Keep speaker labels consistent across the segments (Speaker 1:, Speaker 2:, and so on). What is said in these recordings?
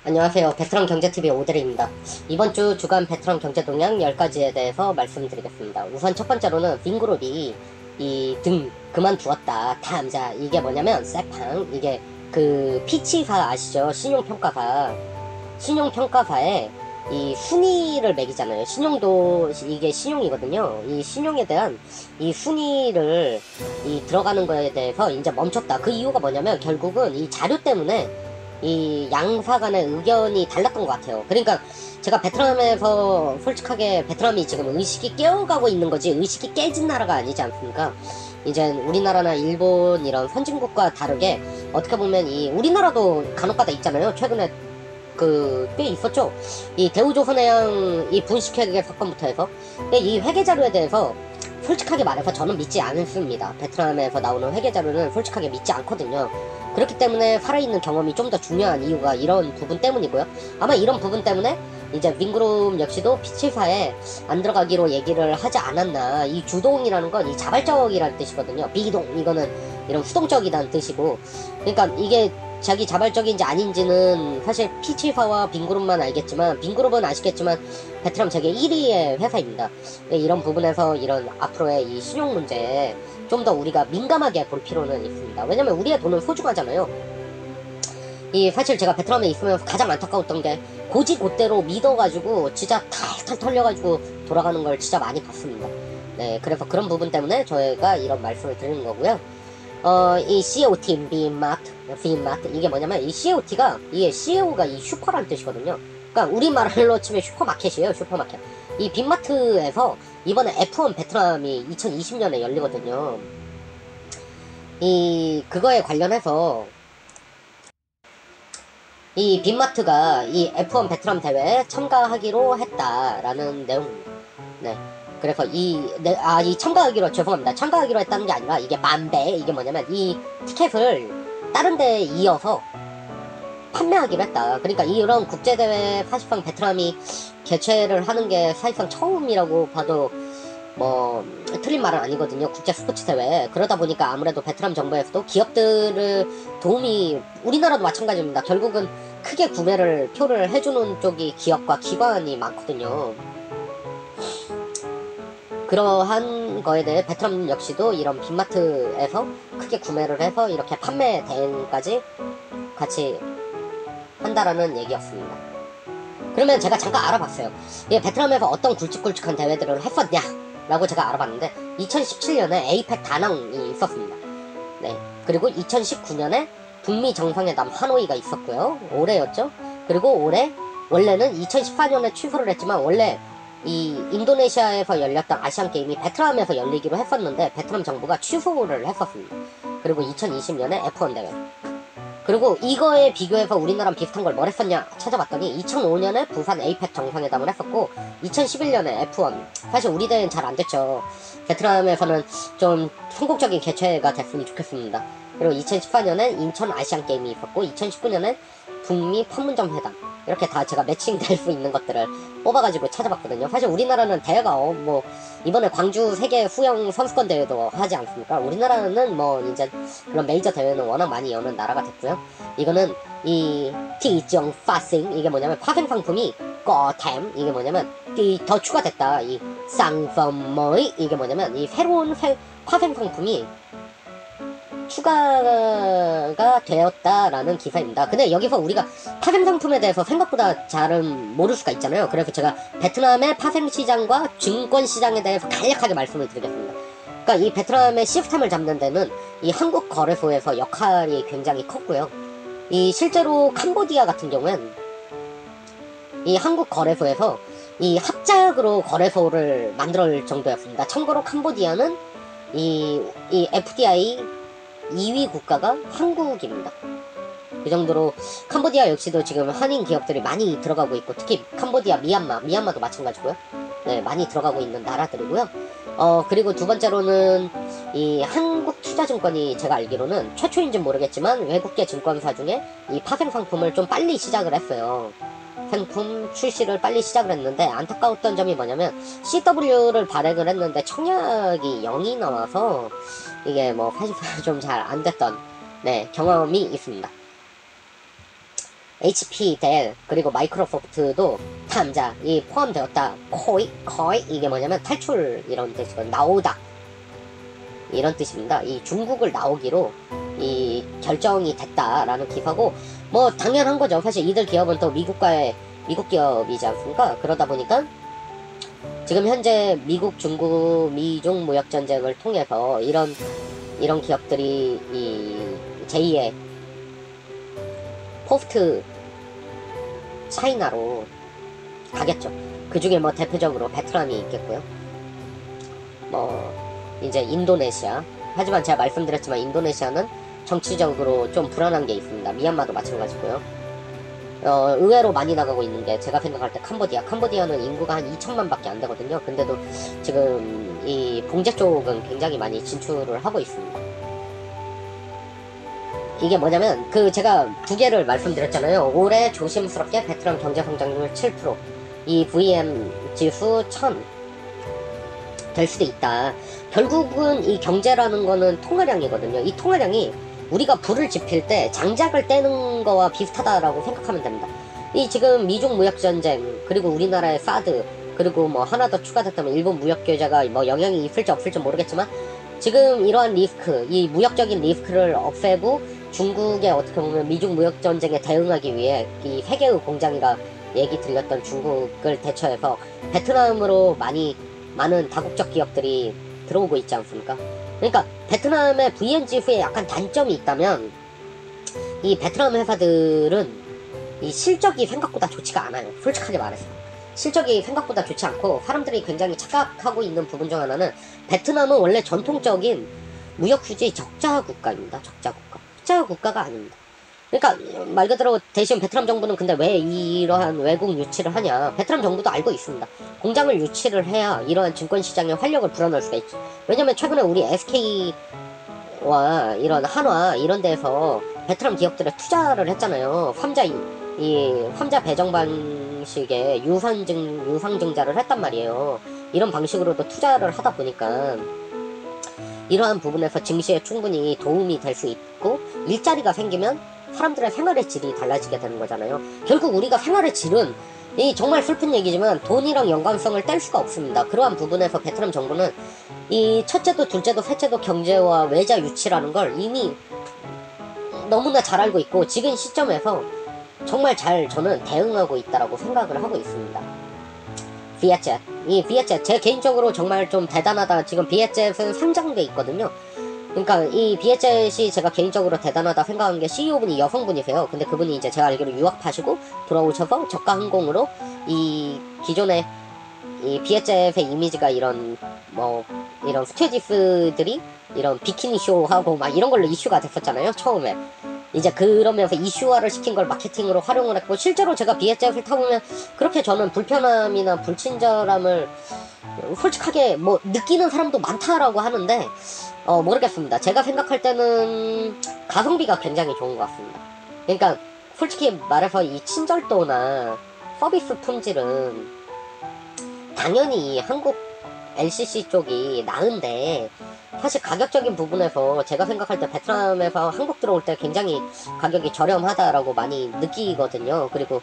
Speaker 1: 안녕하세요. 베트남 경제TV 오드리입니다. 이번 주 주간 베트남 경제 동향 10가지에 대해서 말씀드리겠습니다. 우선 첫 번째로는 빈그룹이 이 등 그만두었다. 자, 이게 뭐냐면 세팡, 이게 그 피치사 아시죠? 신용평가사에 이 순위를 매기잖아요. 신용도 이게 신용이거든요. 이 신용에 대한 이 순위를 들어가는 거에 대해서 이제 멈췄다. 그 이유가 뭐냐면 결국은 이 자료 때문에 이 양사 간의 의견이 달랐던 것 같아요. 그러니까 제가 베트남에서 솔직하게 베트남이 지금 의식이 깨어가고 있는 거지 의식이 깨진 나라가 아니지 않습니까? 이제 우리나라나 일본 이런 선진국과 다르게 어떻게 보면 이 우리나라도 간혹가다 있잖아요. 최근에 꽤 있었죠. 이 대우조선해양 이 분식회계 사건부터 해서. 근데 이 회계 자료에 대해서 솔직하게 말해서 저는 믿지 않습니다. 베트남에서 나오는 회계 자료는 솔직하게 믿지 않거든요. 그렇기 때문에 살아있는 경험이 좀 더 중요한 이유가 이런 부분 때문이고요. 아마 이런 부분 때문에 이제 빈그룹 역시도 피치사에 안 들어가기로 얘기를 하지 않았나. 이 주동이라는 건 이 자발적이라는 뜻이거든요. 비동 이거는 이런 수동적이라는 뜻이고, 그러니까 이게 자기 자발적인지 아닌지는 사실 피치사와 빈그룹만 알겠지만, 빈그룹은 아시겠지만 베트남 세계 1위의 회사입니다. 이런 부분에서 이런 앞으로의 이 신용 문제에 좀 더 우리가 민감하게 볼 필요는 있습니다. 왜냐면 우리의 돈은 소중하잖아요. 사실 제가 베트남에 있으면서 가장 안타까웠던 게 고지곳대로 믿어가지고 진짜 탈탈 털려가지고 돌아가는 걸 진짜 많이 봤습니다. 네, 그래서 그런 부분 때문에 저희가 이런 말씀을 드리는 거고요. 이 COT, 빈마트, 이게 뭐냐면 이 COT가, 이게 CEO가 이 슈퍼라는 뜻이거든요. 그러니까 우리말로 치면 슈퍼마켓이에요, 슈퍼마켓. 이 빈마트에서 이번에 F1 베트남이 2020년에 열리거든요. 그거에 관련해서 이 빈마트가 이 F1 베트남 대회에 참가하기로 했다라는 내용입니다. 네. 그래서 참가하기로, 죄송합니다. 참가하기로 했다는 게 아니라 이게 만배, 이게 뭐냐면 이 티켓을 다른 데에 이어서 판매하기로 했다. 그러니까 이런 국제대회 사실상 베트남이 개최를 하는 게 사실상 처음이라고 봐도 뭐 틀린 말은 아니거든요. 국제 스포츠 대회. 그러다 보니까 아무래도 베트남 정부에서도 기업들을 도움이, 우리나라도 마찬가지입니다. 결국은 크게 표를 해주는 쪽이 기업과 기관이 많거든요. 그러한 거에 대해 베트남 역시도 이런 빈마트에서 크게 구매를 해서 이렇게 판매 대행까지 같이 한다라는 얘기였습니다. 그러면 제가 잠깐 알아봤어요. 베트남에서 어떤 굵직굵직한 대회들을 했었냐 라고 제가 알아봤는데 2017년에 에이펙 다낭이 있었습니다. 네. 그리고 2019년에 북미 정상회담 하노이가 있었고요. 올해였죠. 그리고 올해, 원래는 2014년에 취소를 했지만 원래 이 인도네시아에서 열렸던 아시안게임이 베트남에서 열리기로 했었는데 베트남 정부가 취소를 했었습니다. 그리고 2020년에 F1 대회. 그리고 이거에 비교해서 우리나라랑 비슷한 걸 뭘 했었냐 찾아봤더니 2005년에 부산 에이펙 정상회담을 했었고 2011년에 F1. 사실 우리 대회는 잘 안됐죠. 베트남에서는 좀 성공적인 개최가 됐으면 좋겠습니다. 그리고 2014년에 인천 아시안게임이 있었고 2019년에 북미 판문점 회담. 이렇게 다 제가 매칭될 수 있는 것들을 뽑아가지고 찾아봤거든요. 사실 우리나라는 대회가 뭐 이번에 광주 세계 수영 선수권 대회도 하지 않습니까? 우리나라는 뭐 이제 그런 메이저 대회는 워낙 많이 여는 나라가 됐고요. 이거는 이 티정 파싱, 이게 뭐냐면 파생 상품이 꺼템, 이게 뭐냐면 더 추가됐다. 이 쌍phẩm 이게 뭐냐면 이 새로운 파생 상품이 추가가 되었다라는 기사입니다. 근데 여기서 우리가 파생 상품에 대해서 생각보다 잘은 모를 수가 있잖아요. 그래서 제가 베트남의 파생 시장과 증권 시장에 대해서 간략하게 말씀을 드리겠습니다. 그러니까 이 베트남의 시스템을 잡는 데는 이 한국 거래소에서 역할이 굉장히 컸고요. 이 실제로 캄보디아 같은 경우엔 이 한국 거래소에서 이 합작으로 거래소를 만들 정도였습니다. 참고로 캄보디아는 이 FDI 2위 국가가 한국입니다. 그 정도로 캄보디아 역시도 지금 한인 기업들이 많이 들어가고 있고, 특히 캄보디아, 미얀마도 마찬가지고요. 네, 많이 들어가고 있는 나라들이고요. 그리고 두 번째로는 이 한국투자증권이 제가 알기로는 최초인지는 모르겠지만 외국계 증권사 중에 이 파생 상품을 좀 빨리 시작을 했어요. 상품 출시를 빨리 시작을 했는데 안타까웠던 점이 뭐냐면 CW를 발행을 했는데 청약이 0이 나와서 이게 뭐 사실 좀 잘 안 됐던 경험이 있습니다. HP, 델, 그리고 마이크로소프트도 탐자, 이 포함되었다. 거의 이게 뭐냐면 탈출 이런 뜻이고 나오다 이런 뜻입니다. 이 중국을 나오기로 이 결정이 됐다라는 기사고 뭐 당연한 거죠. 사실 이들 기업은 또 미국 기업이지 않습니까? 그러다 보니까 지금 현재 미국, 중국, 미중 무역 전쟁을 통해서 이런 기업들이 이 제2의 포스트 차이나로 가겠죠. 그 중에 뭐 대표적으로 베트남이 있겠고요. 뭐 이제 인도네시아. 하지만 제가 말씀드렸지만 인도네시아는 정치적으로 좀 불안한 게 있습니다. 미얀마도 마찬가지고요. 의외로 많이 나가고 있는 게 제가 생각할 때 캄보디아는 인구가 한 2천만 밖에 안 되거든요. 근데도 지금 이 봉제 쪽은 굉장히 많이 진출을 하고 있습니다. 이게 뭐냐면 제가 두 개를 말씀드렸잖아요. 올해 조심스럽게 베트남 경제 성장률 7%, 이 VM 지수 1000 될 수도 있다. 결국은 이 경제라는 거는 통화량이거든요. 이 통화량이 우리가 불을 지필 때 장작을 떼는 거와 비슷하다라고 생각하면 됩니다. 이 지금 미중 무역 전쟁, 그리고 우리나라의 사드, 그리고 뭐 하나 더 추가됐다면 일본 무역 규제가 뭐 영향이 있을지 없을지 모르겠지만 지금 이러한 리스크, 이 무역적인 리스크를 없애고 중국의 어떻게 보면 미중 무역 전쟁에 대응하기 위해 이 세계의 공장이라 얘기 들렸던 중국을 대처해서 베트남으로 많은 다국적 기업들이 들어오고 있지 않습니까? 그러니까 베트남의 VNGF에 약간 단점이 있다면 이 베트남 회사들은 이 실적이 생각보다 좋지가 않아요. 솔직하게 말해서 실적이 생각보다 좋지 않고 사람들이 굉장히 착각하고 있는 부분 중 하나는 베트남은 원래 전통적인 무역수지 적자 국가입니다. 적자 국가가 아닙니다. 그러니까 말 그대로 대신 베트남 정부는 근데 왜 이러한 외국 유치를 하냐, 베트남 정부도 알고 있습니다. 공장을 유치를 해야 이러한 증권시장의 활력을 불어넣을 수가 있죠. 왜냐면 최근에 우리 SK와 이런 한화 이런 데에서 베트남 기업들에 투자를 했잖아요. 환자 배정 방식의 유상증자를 했단 말이에요. 이런 방식으로도 투자를 하다 보니까 이러한 부분에서 증시에 충분히 도움이 될 수 있고 일자리가 생기면 사람들의 생활의 질이 달라지게 되는 거잖아요. 결국 우리가 생활의 질은 이 정말 슬픈 얘기지만 돈이랑 연관성을 뗄 수가 없습니다. 그러한 부분에서 베트남 정부는 이 첫째도 둘째도 셋째도 경제와 외자 유치라는 걸 이미 너무나 잘 알고 있고 지금 시점에서 정말 잘 저는 대응하고 있다라고 생각을 하고 있습니다. 비에젯, 이 비에젯 제 개인적으로 정말 좀 대단하다. 지금 비에젯은 상장돼 있거든요. 그러니까 이 비에젯이 제가 개인적으로 대단하다 생각한 게 CEO분이 여성분이세요. 근데 그분이 이제 제가 알기로 유학파시고 돌아오셔서 저가 항공으로 이 기존의 이 비에젯의 이미지가 이런 스튜어디스들이 이런 비키니 쇼하고 막 이런 걸로 이슈가 됐었잖아요, 처음에. 이제 그러면서 이슈화를 시킨 걸 마케팅으로 활용을 했고, 실제로 제가 비에젯을 타보면 그렇게 저는 불편함이나 불친절함을 솔직하게 뭐 느끼는 사람도 많다라고 하는데 모르겠습니다. 제가 생각할 때는 가성비가 굉장히 좋은 것 같습니다. 그러니까 솔직히 말해서 이 친절도나 서비스 품질은 당연히 한국 LCC 쪽이 나은데 사실 가격적인 부분에서 제가 생각할 때 베트남에서 한국 들어올 때 굉장히 가격이 저렴하다라고 많이 느끼거든요. 그리고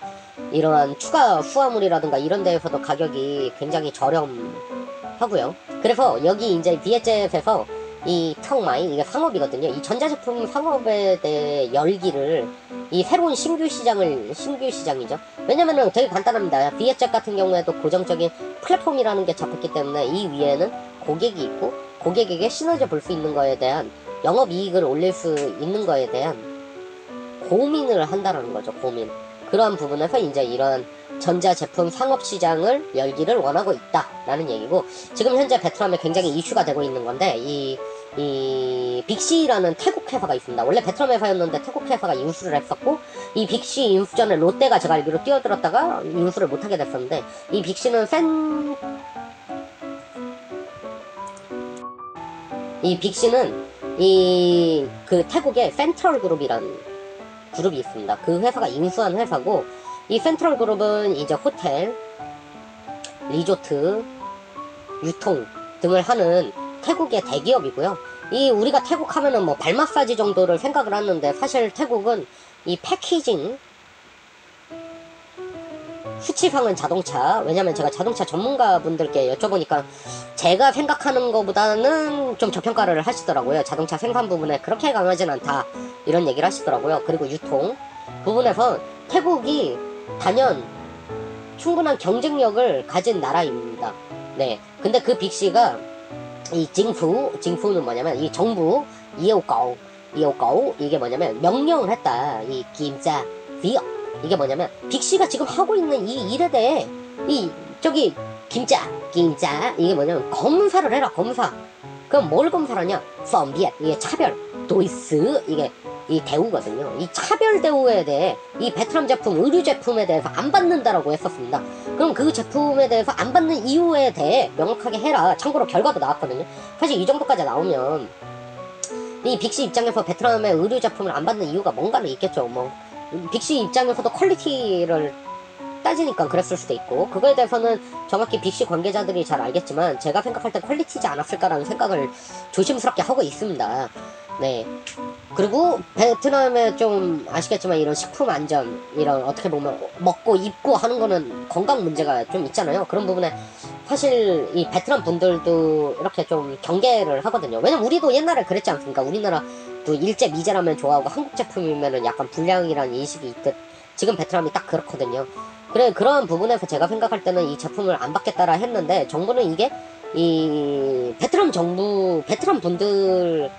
Speaker 1: 이러한 추가 수화물이라든가 이런 데에서도 가격이 굉장히 저렴하고요. 그래서 여기 이제 비에젯에서 이 타오마이, 이게 상업이거든요. 이 전자제품 상업에 대해 열기를, 이 새로운 신규 시장이죠. 왜냐면은 되게 간단합니다. 비에젯 같은 경우에도 고정적인 플랫폼이라는 게 잡혔기 때문에 이 위에는 고객이 있고, 고객에게 시너지 볼 수 있는 거에 대한 영업이익을 올릴 수 있는 거에 대한 고민을 한다는 거죠. 고민. 그러한 부분에서 이제 이러한 전자제품 상업시장을 열기를 원하고 있다라는 얘기고, 지금 현재 베트남에 굉장히 이슈가 되고 있는 건데, 이 빅시라는 태국 회사가 있습니다. 원래 베트남 회사였는데 태국 회사가 인수를 했었고, 이 빅시 인수 전에 롯데가 제가 알기로 뛰어들었다가 인수를 못하게 됐었는데, 이 빅시는 태국의 센트럴 그룹이라는 그룹이 있습니다. 그 회사가 인수한 회사고, 이 센트럴 그룹은 이제 호텔, 리조트, 유통 등을 하는 태국의 대기업이고요. 우리가 태국 하면은 뭐 발 마사지 정도를 생각을 하는데, 사실 태국은 이 패키징, 수치상은 자동차. 왜냐면 제가 자동차 전문가분들께 여쭤보니까 제가 생각하는 것보다는 좀 저평가를 하시더라고요. 자동차 생산 부분에 그렇게 강하진 않다, 이런 얘기를 하시더라고요. 그리고 유통 부분에서 태국이 단연 충분한 경쟁력을 가진 나라입니다. 네. 근데 그 빅시가 이 징푸는 뭐냐면 이 정부 이오까오 이게 뭐냐면 명령을 했다. 이 김자 비어, 이게 뭐냐면 빅시가 지금 하고 있는 이 일에 대해 이 저기 김자 이게 뭐냐면 검사를 해라. 검사. 그럼 뭘 검사하냐? 펌비엣, 이게 차별. 도이스, 이게 이 대우거든요. 이 차별 대우에 대해 이 베트남 제품, 의류 제품에 대해서 안 받는다라고 했었습니다. 그럼 그 제품에 대해서 안 받는 이유에 대해 명확하게 해라. 참고로 결과도 나왔거든요. 사실 이 정도까지 나오면 이 빅시 입장에서 베트남의 의류 제품을 안 받는 이유가 뭔가는 있겠죠. 뭐 빅시 입장에서도 퀄리티를 따지니까 그랬을 수도 있고, 그거에 대해서는 정확히 빅시 관계자들이 잘 알겠지만 제가 생각할 때 퀄리티지 않았을까라는 생각을 조심스럽게 하고 있습니다. 네. 그리고 베트남에 좀 아시겠지만 이런 식품 안전, 이런 어떻게 보면 먹고 입고 하는 거는 건강 문제가 좀 있잖아요. 그런 부분에 사실 이 베트남 분들도 이렇게 좀 경계를 하거든요. 왜냐면 우리도 옛날에 그랬지 않습니까? 우리나라도 일제 미제라면 좋아하고 한국 제품이면은 약간 불량이라는 인식이 있듯 지금 베트남이 딱 그렇거든요. 그래, 그런 부분에서 제가 생각할 때는 이 제품을 안 받겠다라 했는데, 정부는 이게 이 베트남 분들은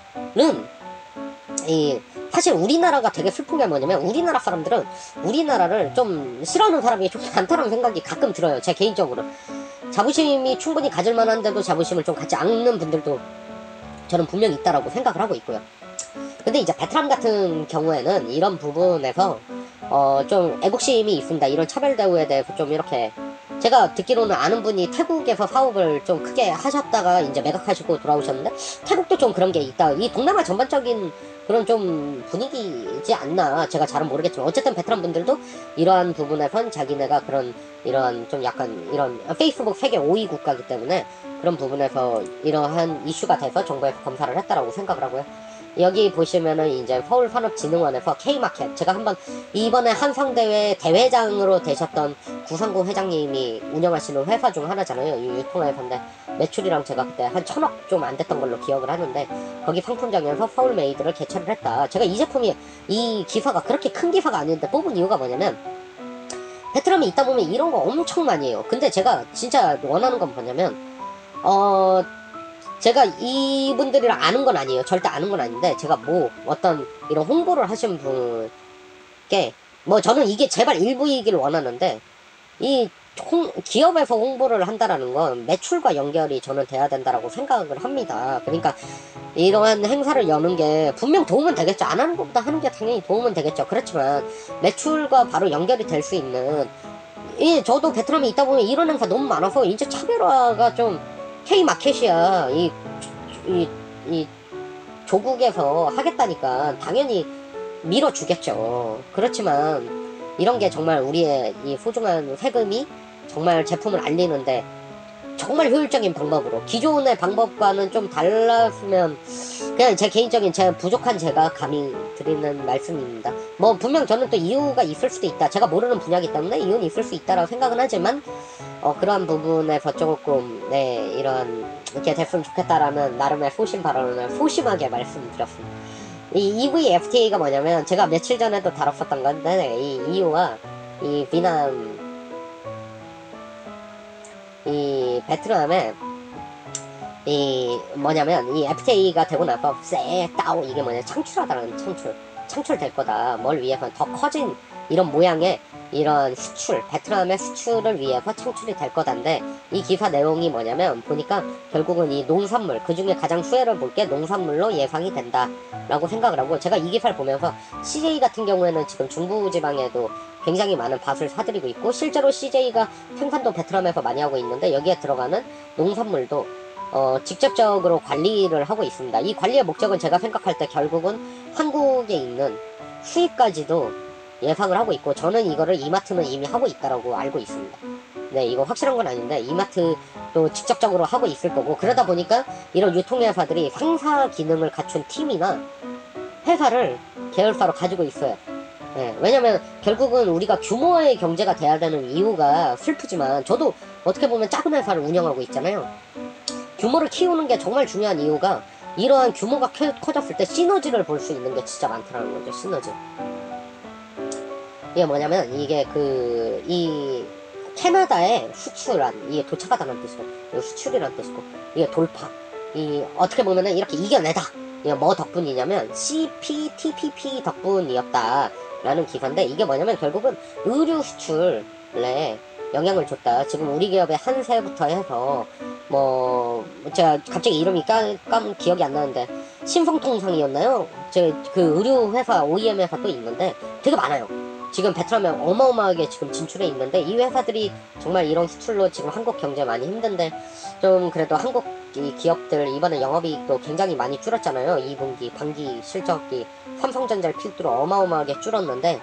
Speaker 1: 이 사실 우리나라가 되게 슬픈 게 뭐냐면, 우리나라 사람들은 우리나라를 좀 싫어하는 사람이 좀 많다는 생각이 가끔 들어요. 제 개인적으로 자부심이 충분히 가질 만한데도 자부심을 좀 갖지 않는 분들도 저는 분명히 있다라고 생각을 하고 있고요. 근데 이제 베트남 같은 경우에는 이런 부분에서 좀 애국심이 있습니다. 이런 차별 대우에 대해서 좀 이렇게, 제가 듣기로는 아는 분이 태국에서 사업을 좀 크게 하셨다가 이제 매각하시고 돌아오셨는데, 태국도 좀 그런 게 있다. 이 동남아 전반적인 그런 좀 분위기지 않나, 제가 잘은 모르겠지만 어쨌든 베트남 분들도 이러한 부분에선 자기네가 그런 이런 좀 약간 이런 페이스북 세계 5위 국가이기 때문에 그런 부분에서 이러한 이슈가 돼서 정부에서 검사를 했다라고 생각을 하고요. 여기 보시면은 이제 서울산업진흥원에서 K마켓, 제가 한번 이번에 한성대회 대회장으로 되셨던 구상구 회장님이 운영하시는 회사 중 하나잖아요. 이 유통회사인데 매출이랑 제가 그때 한 1,000억 좀 안 됐던 걸로 기억을 하는데, 거기 상품장에서 서울메이드를 개최를 했다. 제가 이 제품이, 이 기사가 그렇게 큰 기사가 아닌데 뽑은 이유가 뭐냐면, 베트남에 있다 보면 이런 거 엄청 많이 해요. 근데 제가 진짜 원하는 건 뭐냐면, 제가 이분들이랑 아는 건 아니에요. 절대 아는 건 아닌데, 제가 뭐 어떤 이런 홍보를 하신 분께 뭐 저는 이게 제발 일부이기를 원하는데, 이 기업에서 홍보를 한다라는 건 매출과 연결이 저는 돼야 된다라고 생각을 합니다. 그러니까 이러한 행사를 여는 게 분명 도움은 되겠죠. 안 하는 것보다 하는 게 당연히 도움은 되겠죠. 그렇지만 매출과 바로 연결이 될 수 있는, 저도 베트남에 있다 보면 이런 행사 너무 많아서 이제 차별화가 좀, K마켓이야. 이 조국에서 하겠다니까 당연히 밀어주겠죠. 그렇지만 이런 게 정말 우리의 이 소중한 세금이 정말 제품을 알리는데 정말 효율적인 방법으로, 기존의 방법과는 좀 달랐으면, 그냥 제 개인적인 제 부족한 제가 감히 드리는 말씀입니다. 뭐 분명 저는 또 이유가 있을 수도 있다, 제가 모르는 분야이기 때문에 이유는 있을 수 있다라고 생각은 하지만 그러한 부분에서 조금 이런 이렇게 됐으면 좋겠다라는 나름의 소심 발언을 소심하게 말씀드렸습니다. 이 EVFTA가 뭐냐면, 제가 며칠 전에도 다뤘었던 건데, 이 이유가 이 베트남에 이 뭐냐면, 이 FTA가 되고 나서 쎄따오, 이게 뭐냐, 창출하다는 창출될 거다. 뭘 위해서 더 커진 이런 모양의 이런 수출, 베트남의 수출을 위해서 창출이 될 거다인데, 이 기사 내용이 뭐냐면, 보니까 결국은 이 농산물, 그 중에 가장 수혜를 볼 게 농산물로 예상이 된다 라고 생각을 하고, 제가 이 기사를 보면서 CJ 같은 경우에는 지금 중부지방에도 굉장히 많은 밭을 사들이고 있고, 실제로 CJ가 생산도 베트남에서 많이 하고 있는데, 여기에 들어가는 농산물도 직접적으로 관리를 하고 있습니다. 이 관리의 목적은 제가 생각할 때 결국은 한국에 있는 수입까지도 예상을 하고 있고, 저는 이거를 이마트는 이미 하고 있다라고 알고 있습니다. 네, 이거 확실한 건 아닌데 이마트도 직접적으로 하고 있을 거고, 그러다 보니까 이런 유통회사들이 상사 기능을 갖춘 팀이나 회사를 계열사로 가지고 있어요. 예, 왜냐면 결국은 우리가 규모의 경제가 돼야 되는 이유가 슬프지만 저도 어떻게 보면 작은 회사를 운영하고 있잖아요. 규모를 키우는 게 정말 중요한 이유가 이러한 규모가 커졌을 때 시너지를 볼 수 있는 게 진짜 많더라는 거죠. 시너지. 이게 뭐냐면 이게 이 캐나다에 수출한 이게 도착하다는 뜻이고 이게 수출이란 뜻이고 이게 돌파 이 어떻게 보면은 이렇게 이겨내다 이게 뭐 덕분이냐면 CPTPP 덕분이었다 라는 기사인데 이게 뭐냐면 결국은 의류 수출에 영향을 줬다. 지금 우리 기업의 한세부터 해서 뭐 제가 갑자기 이름이 기억이 안 나는데 신성통상이었나요? 제가 그 의류 회사 OEM 회사 또 있는데 되게 많아요. 지금 베트남에 어마어마하게 지금 진출해 있는데 이 회사들이 정말 이런 수출로 지금 한국 경제 많이 힘든데 좀 그래도 한국 이 기업들 이번에 영업이익도 굉장히 많이 줄었잖아요. 2분기 반기 실적이 삼성전자를 필두로 어마어마하게 줄었는데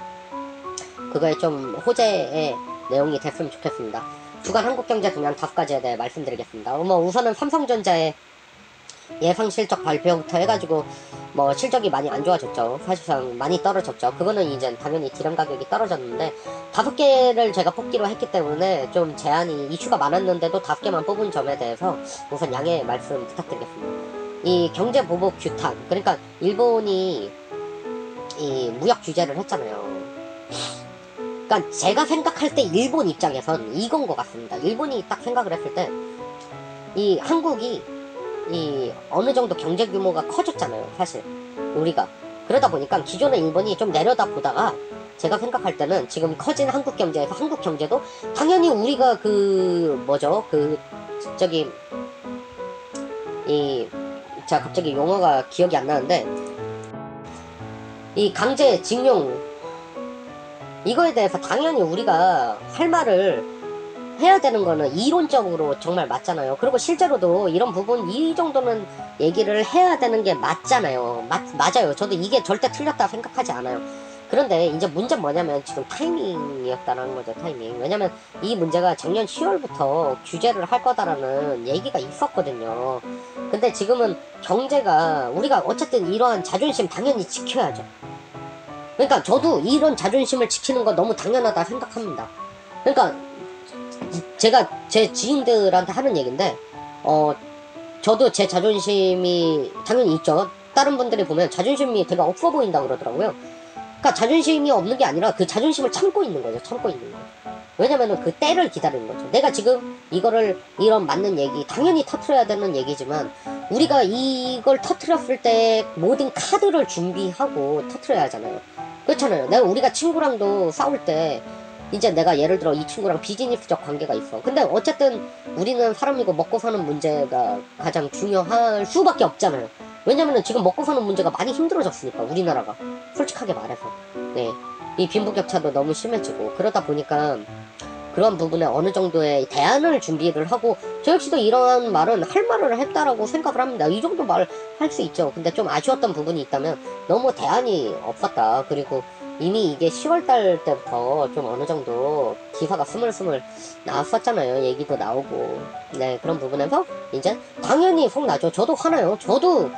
Speaker 1: 그거에 좀 호재의 내용이 됐으면 좋겠습니다. 주간 한국경제 동향 5가지에 대해 말씀드리겠습니다. 뭐 우선은 삼성전자의 예상 실적 발표부터 해가지고 뭐 실적이 많이 안 좋아졌죠. 사실상 많이 떨어졌죠. 그거는 이제 당연히 디램 가격이 떨어졌는데 5개를 제가 뽑기로 했기 때문에 좀 제한이 이슈가 많았는데도 5개만 뽑은 점에 대해서 우선 양해 말씀 부탁드리겠습니다. 이 경제 보복 규탄, 그러니까 일본이 이 무역 규제를 했잖아요. 그러니까 제가 생각할 때 일본 입장에선 이건 것 같습니다. 일본이 딱 생각을 했을 때 이 한국이 이 어느 정도 경제 규모가 커졌잖아요. 사실 우리가 그러다 보니까 기존의 일본이 좀 내려다 보다가 제가 생각할 때는 지금 커진 한국 경제에서 한국 경제도 당연히 우리가 제가 갑자기 용어가 기억이 안 나는데 이 강제징용 이거에 대해서 당연히 우리가 할 말을 해야 되는 거는 이론적으로 정말 맞잖아요. 그리고 실제로도 이런 부분 이 정도는 얘기를 해야 되는 게 맞잖아요. 맞아요. 저도 이게 절대 틀렸다 생각하지 않아요. 그런데 이제 문제는 뭐냐면 지금 타이밍이었다는 거죠. 타이밍. 왜냐면 이 문제가 작년 10월부터 규제를 할 거다라는 얘기가 있었거든요. 근데 지금은 경제가 우리가 어쨌든 이러한 자존심 당연히 지켜야죠. 그러니까 저도 이런 자존심을 지키는 거 너무 당연하다 생각합니다. 그러니까 제가 제 지인들한테 하는 얘기인데 저도 제 자존심이 당연히 있죠. 다른 분들이 보면 자존심이 되게 없어 보인다 그러더라고요. 그러니까 자존심이 없는 게 아니라 그 자존심을 참고 있는 거죠. 참고 있는 거예요. 왜냐면은 그 때를 기다리는 거죠. 내가 지금 이런 맞는 얘기 당연히 터트려야 되는 얘기지만 우리가 이걸 터트렸을 때 모든 카드를 준비하고 터트려야 하잖아요. 그렇잖아요. 우리가 친구랑도 싸울 때 이제 내가 예를 들어 이 친구랑 비즈니스적 관계가 있어. 근데 어쨌든 우리는 사람이고 먹고 사는 문제가 가장 중요할 수밖에 없잖아요. 왜냐면은 지금 먹고 사는 문제가 많이 힘들어졌으니까 우리나라가 솔직하게 말해서 네, 이 빈부격차도 너무 심해지고 그러다 보니까 그런 부분에 어느 정도의 대안을 준비를 하고 저 역시도 이러한 말은 할 말을 했다라고 생각을 합니다. 이 정도 말 할 수 있죠. 근데 좀 아쉬웠던 부분이 있다면 너무 대안이 없었다. 그리고 이미 이게 10월달 때부터 좀 어느 정도 기사가 스물스물 나왔었잖아요. 얘기도 나오고 네, 그런 부분에서 이제 당연히 속나죠. 저도 화나요. 저도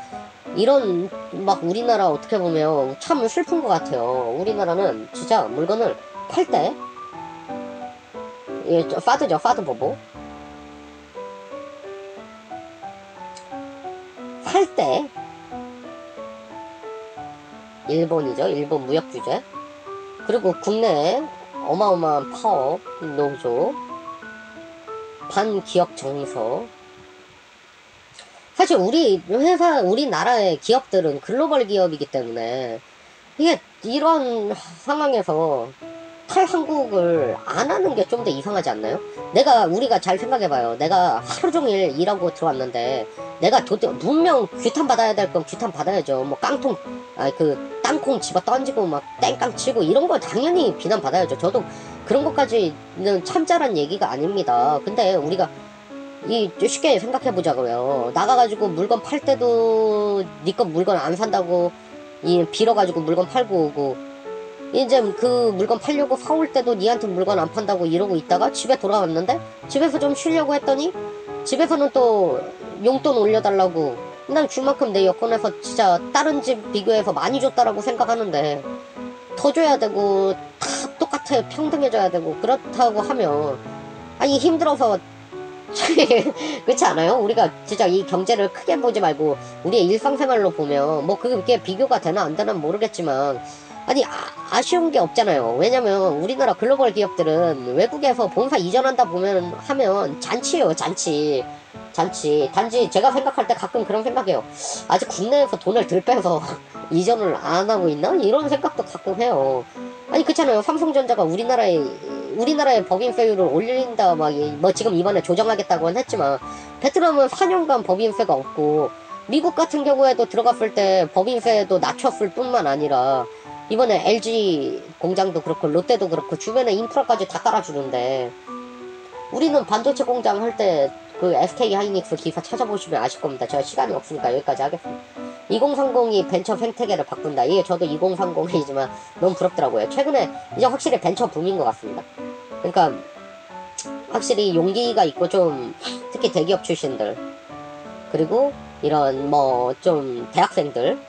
Speaker 1: 이런 막 우리나라 어떻게 보면 참 슬픈 것 같아요. 우리나라는 진짜 물건을 팔 때 파드죠. 파드 보보 살 때 일본이죠. 일본 무역 규제 그리고 국내에 어마어마한 파업 노조 반기업 정서 사실 우리나라의 기업들은 글로벌 기업이기 때문에 이게 이런 상황에서 탈한국을 안 하는 게 좀 더 이상하지 않나요? 우리가 잘 생각해봐요. 내가 하루 종일 일하고 들어왔는데, 내가 분명 규탄 받아야 될 건 규탄 받아야죠. 뭐 땅콩 집어 던지고 막 땡깡 치고 이런 거 당연히 비난 받아야죠. 저도 그런 것까지는 참자란 얘기가 아닙니다. 근데 우리가 쉽게 생각해보자고요. 나가가지고 물건 팔 때도 니 거 물건 안 산다고 빌어가지고 물건 팔고 오고 이제 그 물건 팔려고 사올 때도 니한테 물건 안 판다고 이러고 있다가 집에 돌아왔는데 집에서 좀 쉬려고 했더니 집에서는 또 용돈 올려달라고 난 줄 만큼 내 여권에서 진짜 다른 집 비교해서 많이 줬다라고 생각하는데 더 줘야 되고 다 똑같아 평등해져야 되고 그렇다고 하면 아니 힘들어서 그렇지 않아요? 우리가 진짜 이 경제를 크게 보지 말고 우리의 일상생활로 보면 뭐 그게 비교가 되나 안 되나 모르겠지만 아니 아쉬운 게 없잖아요. 왜냐면 우리나라 글로벌 기업들은 외국에서 본사 이전한다 보면 하면 잔치예요, 잔치. 단지 제가 생각할 때 가끔 그런 생각해요. 아직 국내에서 돈을 들 빼서 이전을 안 하고 있나? 이런 생각도 가끔 해요. 아니 그렇잖아요. 삼성전자가 우리나라의 법인세율을 올린다 뭐 지금 이번에 조정하겠다고는 했지만 베트남은 4년간 법인세가 없고 미국 같은 경우에도 들어갔을 때 법인세도 낮췄을 뿐만 아니라 이번에 LG 공장도 그렇고 롯데도 그렇고 주변에 인프라까지 다 깔아주는데 우리는 반도체 공장 할 때 그 SK 하이닉스 기사 찾아보시면 아실 겁니다. 제가 시간이 없으니까 여기까지 하겠습니다. 2030이 벤처 생태계를 바꾼다. 이게 저도 2030이지만 너무 부럽더라고요. 최근에 이제 확실히 벤처 붐인 것 같습니다. 그러니까 확실히 용기가 있고 좀 특히 대기업 출신들 그리고 이런 뭐 좀 대학생들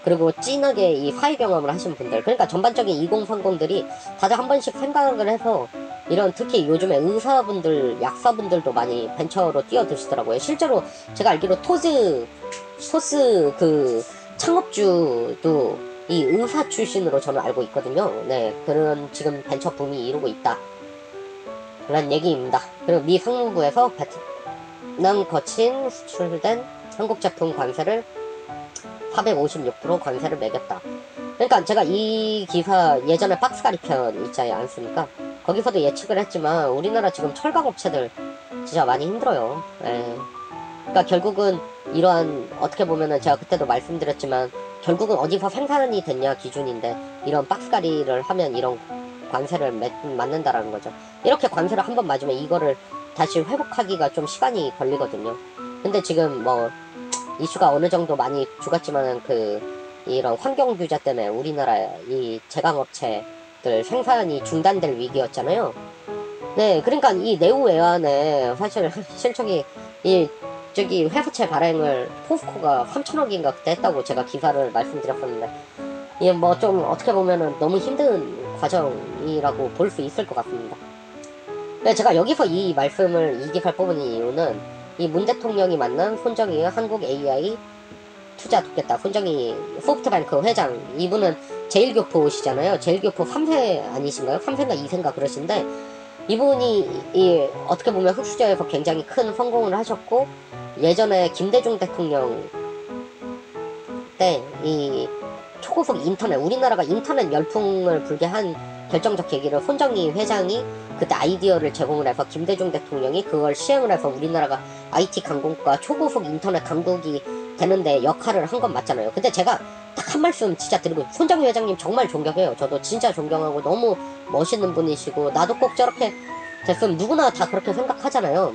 Speaker 1: 그리고 진하게 이 사회 경험을 하신 분들 그러니까 전반적인 2030들이 다들 한 번씩 생각을 해서 이런 특히 요즘에 의사분들 약사분들도 많이 벤처로 뛰어드시더라고요. 실제로 제가 알기로 소스 그 창업주도 이 의사 출신으로 저는 알고 있거든요. 네, 그런 지금 벤처 붐이 이루고 있다 라는 얘기입니다. 그리고 미 상무부에서 베트남 거친 수출된 한국 제품 관세를 456% 관세를 매겼다. 그러니까 제가 이 기사 예전에 박스가리 편 있지 않습니까? 거기서도 예측을 했지만 우리나라 지금 철강업체들 진짜 많이 힘들어요. 예. 그러니까 결국은 이러한 어떻게 보면은 제가 그때도 말씀드렸지만 결국은 어디서 생산이 됐냐 기준인데 이런 박스가리를 하면 이런 관세를 맞는다라는 거죠. 이렇게 관세를 한번 맞으면 이거를 다시 회복하기가 좀 시간이 걸리거든요. 근데 지금 뭐 이슈가 어느 정도 많이 죽었지만은 이런 환경 규제 때문에 우리나라 이 제강업체들 생산이 중단될 위기였잖아요. 네, 그러니까 이 내후외환에 사실 실적이 저기 회사채 발행을 포스코가 3천억인가 그때 했다고 제가 기사를 말씀드렸었는데 이게 뭐 좀 어떻게 보면은 너무 힘든 과정이라고 볼 수 있을 것 같습니다. 네, 제가 여기서 이 말씀을 이 기사를 뽑은 이유는 이 문 대통령이 만난 손정희 한국 AI 투자 돕겠다. 손정희 소프트뱅크 회장 이분은 제일교포시잖아요. 제일교포 3세 아니신가요? 3세인가 2세인가 그러신데 이분이 어떻게 보면 흑수저에서 굉장히 큰 성공을 하셨고 예전에 김대중 대통령 때 이 초고속 인터넷 우리나라가 인터넷 열풍을 불게 한 결정적 계기를 손정희 회장이 그때 아이디어를 제공을 해서 김대중 대통령이 그걸 시행을 해서 우리나라가 IT 강국과 초고속 인터넷 강국이 되는데 역할을 한 건 맞잖아요. 근데 제가 딱 한 말씀 진짜 드리고 손정희 회장님 정말 존경해요. 저도 진짜 존경하고 너무 멋있는 분이시고 나도 꼭 저렇게 됐으면 누구나 다 그렇게 생각하잖아요.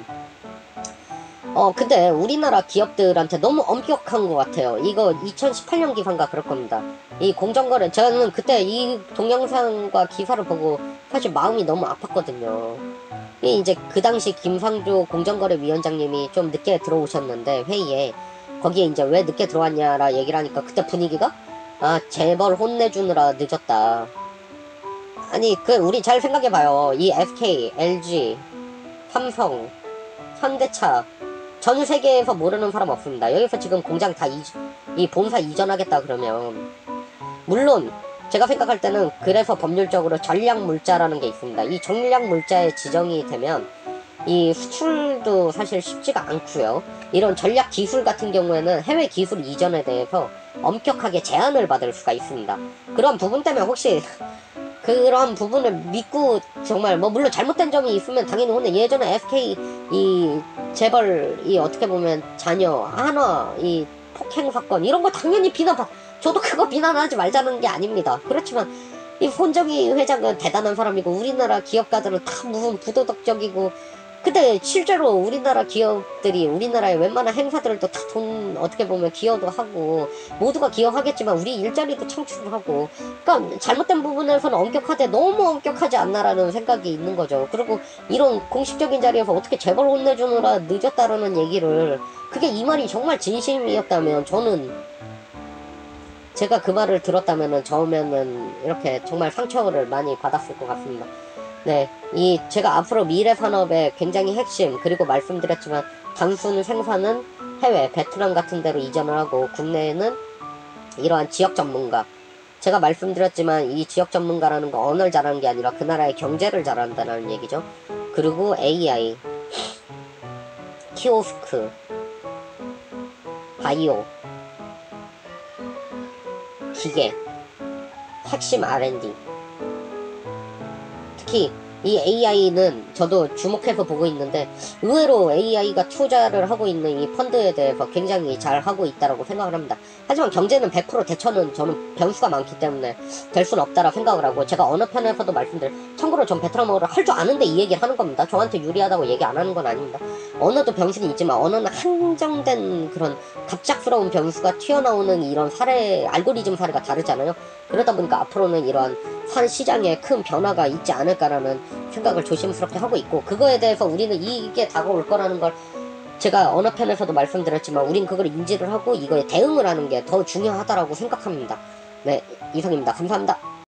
Speaker 1: 근데 우리나라 기업들한테 너무 엄격한 것 같아요. 이거 2018년 기사인가 그럴 겁니다. 이 공정거래, 저는 그때 이 동영상과 기사를 보고 사실 마음이 너무 아팠거든요. 이제 그 당시 김상조 공정거래위원장님이 좀 늦게 들어오셨는데 회의에 거기에 이제 왜 늦게 들어왔냐라 얘기를 하니까 그때 분위기가 재벌 혼내주느라 늦었다. 아니 우리 잘 생각해봐요. 이 SK, LG, 삼성, 현대차 전 세계에서 모르는 사람 없습니다. 여기서 지금 공장 다 이 본사 이전하겠다 그러면 물론 제가 생각할 때는 그래서 법률적으로 전략물자라는 게 있습니다. 이 전략물자에 지정이 되면 이 수출도 사실 쉽지가 않고요. 이런 전략 기술 같은 경우에는 해외 기술 이전에 대해서 엄격하게 제한을 받을 수가 있습니다. 그런 부분 때문에 혹시 그런 부분을 믿고 정말 뭐 물론 잘못된 점이 있으면 당연히 혼내. 예전에 SK 이 재벌 이 어떻게 보면 자녀 한화 이 폭행 사건 이런 거 당연히 저도 그거 비난하지 말자는 게 아닙니다. 그렇지만 이 손정희 회장은 대단한 사람이고 우리나라 기업가들은 다 무슨 부도덕적이고 근데 실제로 우리나라 기업들이 우리나라의 웬만한 행사들도 다 돈 어떻게 보면 기여도 하고 모두가 기여하겠지만 우리 일자리도 창출하고 그러니까 잘못된 부분에서는 엄격하되 너무 엄격하지 않나라는 생각이 있는 거죠. 그리고 이런 공식적인 자리에서 어떻게 재벌 혼내주느라 늦었다라는 얘기를 그게 이 말이 정말 진심이었다면 저는 제가 그 말을 들었다면은 처음에는 이렇게 정말 상처를 많이 받았을 것 같습니다. 네, 제가 앞으로 미래 산업의 굉장히 핵심, 그리고 말씀드렸지만 단순 생산은 해외, 베트남 같은 데로 이전을 하고 국내에는 이러한 지역 전문가, 제가 말씀드렸지만 이 지역 전문가라는 거 언어를 잘하는 게 아니라 그 나라의 경제를 잘한다는 얘기죠. 그리고 AI, 키오스크, 바이오, 기계, 핵심 R&D. 특히 이 AI는 저도 주목해서 보고 있는데 의외로 AI가 투자를 하고 있는 이 펀드에 대해서 굉장히 잘 하고 있다고 생각을 합니다. 하지만 경제는 100% 대처는 저는 변수가 많기 때문에 될 수는 없다라 생각을 하고, 제가 어느 편에서도 참고로 전 베트남어를 할 줄 아는데 이 얘기를 하는 겁니다. 저한테 유리하다고 얘기 안 하는 건 아닙니다. 언어도 변수는 있지만 언어는 한정된 그런 갑작스러운 변수가 튀어나오는 이런 알고리즘 사례가 다르잖아요. 그러다 보니까 앞으로는 이러한 시장에 큰 변화가 있지 않을까라는 생각을 조심스럽게 하고 있고, 그거에 대해서 우리는 이게 다가올 거라는 걸 제가 어느 편에서도 말씀드렸지만 우린 그걸 인지를 하고 이거에 대응을 하는 게 더 중요하다라고 생각합니다. 네, 이상입니다. 감사합니다.